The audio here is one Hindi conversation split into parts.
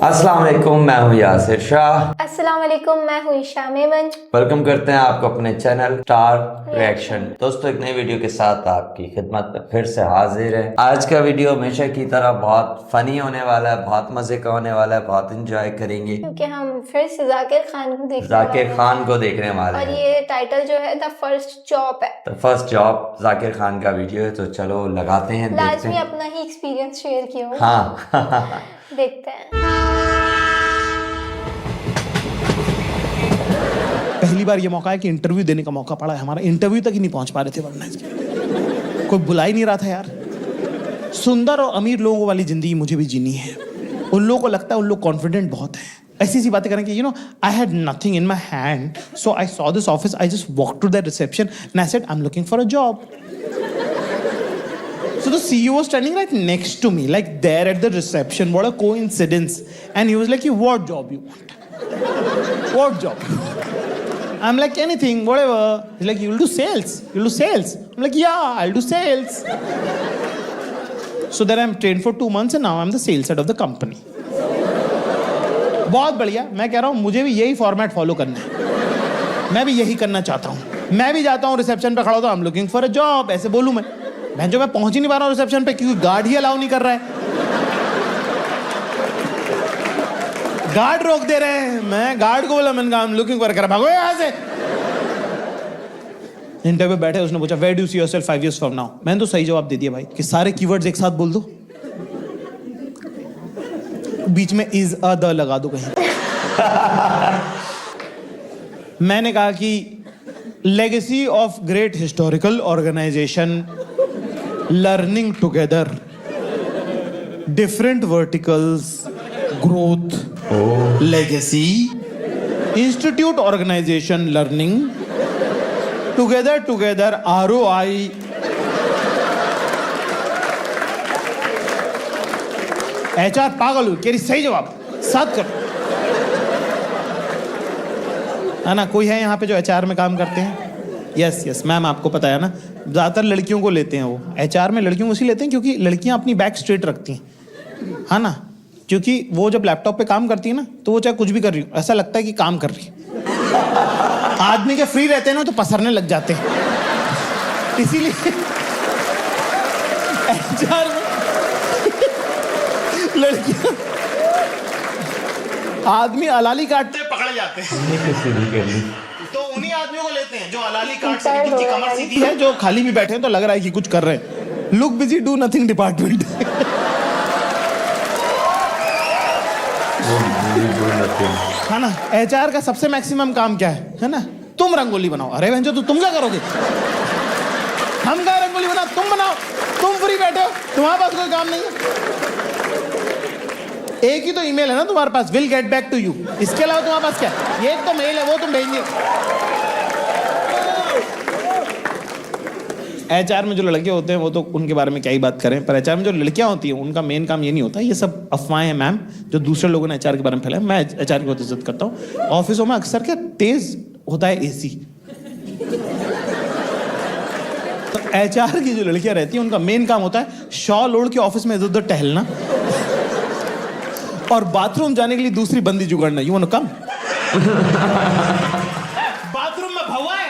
अस्सलाम वालेकुम, मैं हूँ यासिर शाह। अस्सलाम वालेकुम, मैं हूँ ईशा मेमन। वेलकम करते हैं आपको अपने चैनल स्टार रिएक्शन। दोस्तों, एक नई वीडियो के साथ आपकी खिदमत में फिर से हाजिर है। आज का वीडियो हमेशा की तरह बहुत फनी होने वाला है, बहुत मजे का होने वाला है, बहुत इंजॉय करेंगे क्योंकि हम फिर से जाकिर खान को देखने जाकिर वाले खान को देखने वाले हैं और हैं। ये टाइटल जो है द फर्स्ट जॉब है। तो फर्स्ट जॉब जाकिर खान का वीडियो है, तो चलो लगाते हैं, देखते लाजमी हैं। अपना ही एक्सपीरियंस शेयर किया हो। हाँ देखते हैं। पहली बार ये मौका है कि इंटरव्यू देने का मौका पड़ा है। हमारा इंटरव्यू तक ही नहीं पहुंच पा रहे थे, वरना इसके कोई बुला ही नहीं रहा था यार। सुंदर और अमीर लोगों वाली जिंदगी मुझे भी जीनी है। उन लोगों को लगता है उन लोग कॉन्फिडेंट बहुत हैं, ऐसी सी बातें करेंगे। I had nothing in my hand, so I saw this office, I just walk to the reception and I said I am looking for a job. So the CEO was standing right next to me, like there at the reception. What a coincidence! And he was like, "What job you want? What job?" I'm like, "Anything, whatever." He's like, "You'll do sales. You'll do sales." I'm like, "Yeah, I'll do sales." So then I'm trained for 2 months and now I'm the sales head of the company. बहुत बढ़िया। मैं कह रहा हूँ मुझे भी यही फॉर्मेट फॉलो करना है। मैं भी यही करना चाहता हूँ। मैं भी जाता हूँ रिसेप्शन पे खड़ा होता हूँ, I'm looking for a job, ऐसे बोलूँ मैं पहुंच ही नहीं पा रहा हूँ रिसेप्शन पे क्योंकि गार्ड ही अलाउ नहीं कर रहा है। गार्ड रोक दे रहे हैं। मैं गार्ड को बोला, मैंने कहा लुकिंग फॉर, कर भागो यहाँ से। इंटरव्यू बैठे, उसने पूछा where do you see yourself 5 years from now। मैंने तो सही जवाब दे दिया भाई कि सारे कीवर्ड्स एक साथ बोल दो, बीच में इज अ द लगा दो कहीं। मैंने कहा कि legacy of great historical organisation, learning together, different verticals, growth, legacy, institute organization, learning, together, ROI. HR पागल हुई, कह रही सही जवाब, साथ कर। है ना, कोई है यहाँ पे जो HR में काम करते हैं? यस मैम, आपको पता है ना, ज़्यादातर लड़कियों को लेते हैं वो। HR में लड़कियों को इसी लेते हैं क्योंकि लड़कियां अपनी बैक स्ट्रेट रखती हैं, है ना। क्योंकि वो जब लैपटॉप पे काम करती है ना, तो वो चाहे कुछ भी कर रही हो ऐसा लगता है कि काम कर रही है। आदमी के फ्री रहते हैं ना तो पसरने लग जाते हैं, इसीलिए HR में लड़कियां, आदमी अलाली काटते पकड़े जाते हैं, तो उन्हीं आदमियों को लेते हैं जो अलाली काट सके, जिनकी कमर सीधी है, जो खाली भी बैठे हैं तो लग रहा है कि कुछ कर रहे हैं। Look busy do nothing department. है ना। HR का सबसे मैक्सिमम काम क्या है ना, तुम रंगोली बनाओ। अरे बहन, तो तुम क्या करोगे? हम क्या रंगोली बनाओ, तुम बनाओ, तुम फ्री बैठे हो, तुम्हारे पास कोई काम नहीं है। एक ही तो ईमेल है ना तुम्हारे पास, will get back to you. इसके अलावा तुम्हारे पास क्या है? ये एक तो मेल है, वो तुम भेजिए। HR में जो लड़के होते हैं वो तो उनके बारे में क्या ही बात करें, पर HR में जो लड़कियां होती हैं उनका मेन काम ये नहीं होता। ये सब अफवाहें हैं मैम, जो दूसरे लोगों ने HR के बारे में फैलाया। मैं HR की बहुत इज्जत करता हूँ। ऑफिसों में अक्सर क्या तेज होता है AC, तो HR की जो लड़कियां रहती हैं उनका मेन काम होता है शॉल ओढ़ के ऑफिस में इधर उधर टहलना और बाथरूम जाने के लिए दूसरी बंदी जुगाड़ना। You want to come? Bathroom में भौवा है,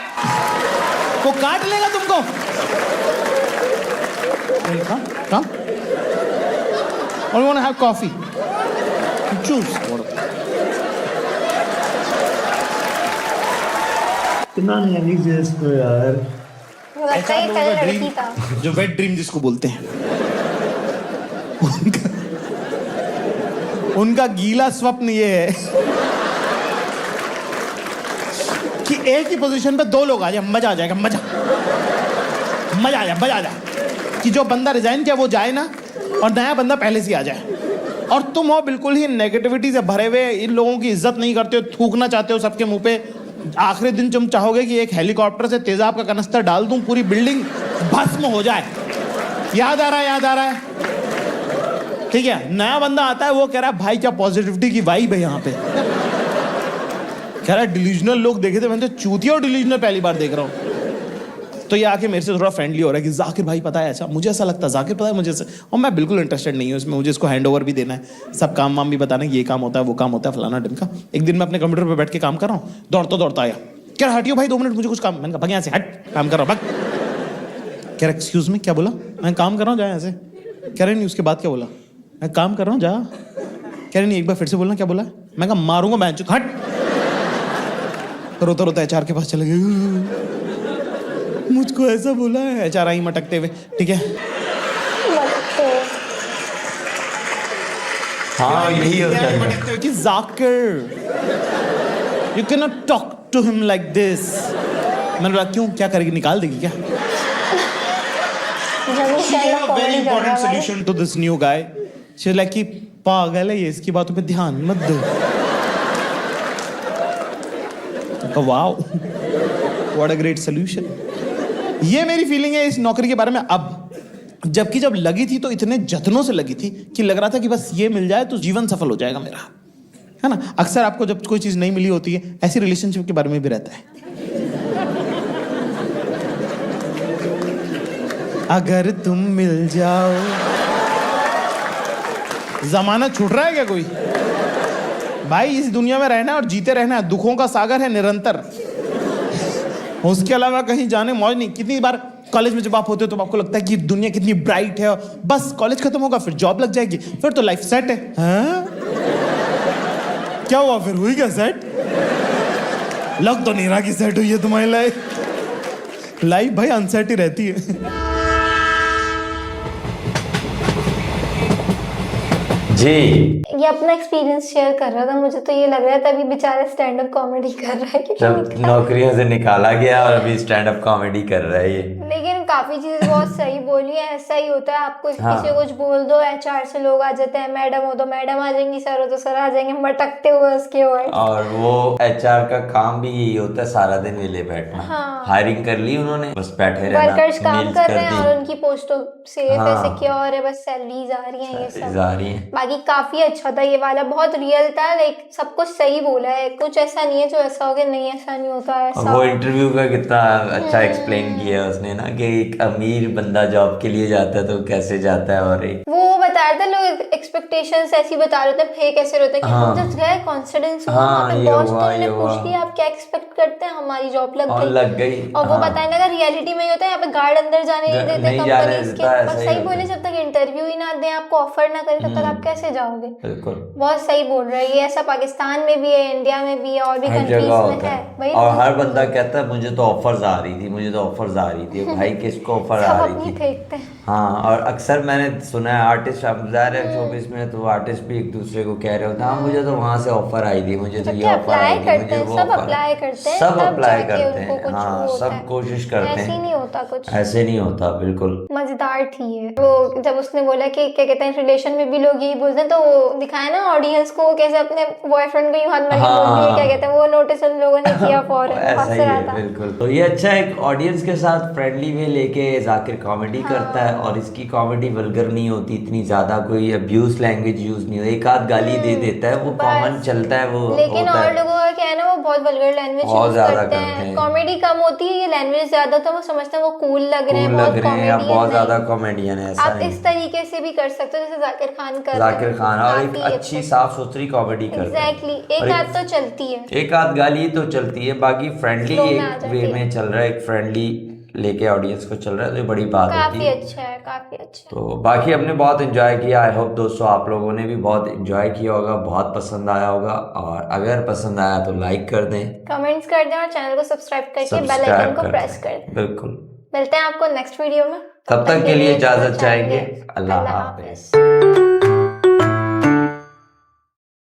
वो काट लेगा तुमको। कम और you want to have coffee, choose. इतना नहीं इसको यार। लगता है कल लड़की था। जो वेट ड्रीम जिसको बोलते हैं, उनका गीला स्वप्न ये है कि एक ही पोजीशन पे 2 लोग आ जाए, मजा आ जाएगा। मजा आ जाए कि जो बंदा रिजाइन किया वो जाए ना और नया बंदा पहले से आ जाए, और तुम हो बिल्कुल ही नेगेटिविटी से भरे हुए, इन लोगों की इज्जत नहीं करते हो, थूकना चाहते हो सबके मुंह पे। आखिरी दिन तुम चाहोगे कि एक हेलीकॉप्टर से तेजाब का कनस्तर डाल दूं, पूरी बिल्डिंग भस्म हो जाए। याद आ रहा है? ठीक है, नया बंदा आता है, वो कह रहा है भाई क्या पॉजिटिविटी की वाइब है यहाँ पे। कह रहा है डिल्यूजनल लोग देखे थे, मैंने तो चूतिया और डिल्यूजनल पहली बार देख रहा हूँ। तो ये आके मेरे से थोड़ा फ्रेंडली हो रहा है कि जाकिर भाई पता है ऐसा, मुझे ऐसा लगता है, जाकिर पता है मुझे ऐसा, और मैं बिल्कुल इंटरेस्टेड नहीं हूँ इसमें, मुझे इसको हैंड ओवर भी देना है, सब काम वाम भी बताना है, ये काम होता है वो काम होता है फलाना ढिमका। एक दिन मैं अपने कंप्यूटर पर बैठ के काम कर रहा हूँ, दौड़ता आया, क्या हटियो भाई 2 मिनट मुझे कुछ काम, मैंने कहा भाग यहाँ से, हट काम कर रहा हूँ, भाग। कह रहा एक्सक्यूज मी, क्या बोला? मैं काम कर रहा हूँ, जा यहाँ से। कह रहे नहीं, उसके बाद क्या बोला? मैं काम कर रहा हूँ, जा। कह रहे नहीं, एक बार फिर से बोलना, क्या बोला? मैं कहा मारूंगा मैं, हट। रोता एचआर के पास चले गए, मुझको ऐसा बोला है, एचआर आई मटकते हुए, ठीक है हाँ यही होता है। मटकते हुए कि Zakir you can not talk to him like this. मैंने बोला क्यों, क्या करेगी, निकाल देगी क्या? Very important solution to this new guy, she like कि पागल है ये, इसकी बातों पे ध्यान मत दो। Wow what a great solution. ये मेरी फीलिंग है इस नौकरी के बारे में अब, जबकि जब लगी थी तो इतने जतनों से लगी थी कि लग रहा था कि बस ये मिल जाए तो जीवन सफल हो जाएगा मेरा, है ना। अक्सर आपको जब कोई चीज नहीं मिली होती है, ऐसी रिलेशनशिप के बारे में भी रहता है। अगर तुम मिल जाओ, जमाना छूट रहा है क्या कोई? भाई इस दुनिया में रहना और जीते रहना है, दुखों का सागर है निरंतर, उसके अलावा कहीं जाने मौज नहीं। कितनी बार कॉलेज में जब आप होते हो तो आपको लगता है कि दुनिया कितनी ब्राइट है, बस कॉलेज खत्म होगा फिर जॉब लग जाएगी, फिर तो लाइफ सेट है। हाँ? क्या हुआ फिर, हुई क्या सेट? लग तो नहीं रहा कि सेट हुई है तुम्हारी लाइफ भाई अनसेट ही रहती है। जी ये अपना एक्सपीरियंस शेयर कर रहा था, मुझे तो ये लग रहा था अभी बेचारा स्टैंड अप कॉमेडी कर रहा है जब नौकरियों से निकाला गया और अभी स्टैंड अप कॉमेडी कर रहा है ये। लेकिन काफी चीजें बहुत सही बोली है, ऐसा ही होता है, आपको किसी को कुछ बोल दो, एचआर से लोग आ जाते हैं, मैडम हो तो मैडम आ जाएंगी, सर हो तो सर आ जाएंगे, मटकते हुए उसके वर्ड। और वो एचआर का काम भी यही होता है, सारा दिन वेले बैठना। हाँ। हायरिंग कर ली उन्होंने, बस बैठे रहना, वर्कर्स काम मेल्स कर रहे हैं दी। और उनकी पोस्टों सेफ है, हाँ। सिक्योर है, बस सैलरीज आ रही हैं, ये सब आ रही हैं। बाकी काफी अच्छा था ये वाला, बहुत रियल था, लाइक सब कुछ सही बोला है, कुछ ऐसा नहीं है जो ऐसा हो गया नहीं ऐसा नहीं होता है ऐसा। वो इंटरव्यू का कितना अच्छा एक्सप्लेन किया उसने ना, कि एक अमीर बंदा जॉब के लिए जाता है तो कैसे जाता है, और एक वो बता रहे थे लोग एक्सपेक्टेशंस ऐसी बता रहे थे, फेक ऐसे रहते हैं कि हम जस्ट गए कॉन्फिडेंस हुआ, वहाँ पे बॉस ने पूछ लिया आप क्या एक्सपेक्ट करते हैं, हमारी जॉब लग गई। और वो बताने लगा रियलिटी में ही होता है, यहाँ पे गार्ड अंदर जाने नहीं देते कंपनीज के, बस सही बोले, जब तक इंटरव्यू ही ना दें, आपको ऑफर ना करें, तब तक आप कैसे जाओगे। बिल्कुल बहुत सही बोल रहे हैं, ये ऐसा पाकिस्तान में भी है, इंडिया में भी है, और भी कंट्रीज में है भाई। और हर बंदा कहता है मुझे तो ऑफर्स आ रही थी, मुझे तो ऑफर्स आ रही थी। भाई किसको ऑफर आ रही थी? देखते हैं। हाँ, और अक्सर मैंने सुना है आर्टिस्ट, अब ज़ाहिर है शोबिज़ में तो आर्टिस्ट भी एक दूसरे को कह रहे होते हैं, हाँ मुझे तो वहाँ से ऑफर आई थी, मुझे तो ये ऑफर आई थी, मुझे वो सब अप्लाई करते हैं, सब तब अप्लाई जाके करते उनको हैं। कुछ हाँ, होता सब है। कोशिश करते ऐसे ही हैं, नहीं होता कुछ, ऐसे नहीं होता बिल्कुल। मजेदार थी ये। वो जब उसने बोला कि क्या कहते हैं रिलेशन में भी लोग यही बोलते हैं, तो वो दिखाया ना ऑडियंस को कैसे अपने बॉयफ्रेंड को यूं हाथ मार के बोल दिया, क्या कहते हैं वो नोटिस उन लोगों ने किया फौरन, ऐसा हंस ही रहा है था। बिल्कुल। तो ये अच्छा एक ऑडियंस के साथ फ्रेंडली वे लेके जाकिर कॉमेडी करता है, और इसकी कॉमेडी वल्गर नहीं होती इतनी ज्यादा, कोई अब्यूज लैंग्वेज यूज नहीं होती, एक आध गाली दे देता है, वो कॉमन चलता है वो। लेकिन और लोगों का क्या है ना, वो बहुत वल्गर लैंग्वेज बहुत यूज ज्यादा करते हैं, कॉमेडी कम होती है, ये लैंग्वेज ज्यादा, तो वो समझते हैं वो कूल लग रहे हैं, बहुत कॉमेडियन, बहुत ज्यादा कॉमेडियन है। ऐसा आप इस तरीके से भी कर सकते हो जैसे जाकिर खान कर जाकिर खान, और एक अच्छी साफ सुथरी कॉमेडी करता है। एग्जैक्टली, एक आध तो चलती है, एक आध गाली तो चलती है, बाकी फ्रेंडली एक वे में चल रहा है, एक फ्रेंडली लेके ऑडियंस को चल रहा है, तो ये बड़ी बात होती है। काफी अच्छा है, काफी अच्छा। तो बाकी हमने बहुत एंजॉय किया, आई होप दोस्तों आप लोगों ने भी बहुत एंजॉय किया होगा, बहुत पसंद आया होगा, और अगर पसंद आया तो लाइक कर दें, कमेंट्स कर दें, और चैनल को सब्सक्राइब करके बेल आइकन को प्रेस कर दें। बिल्कुल। मिलते हैं आपको नेक्स्ट वीडियो में, तब तक के लिए इजाजत चाहेंगे। अल्लाह हाफिज।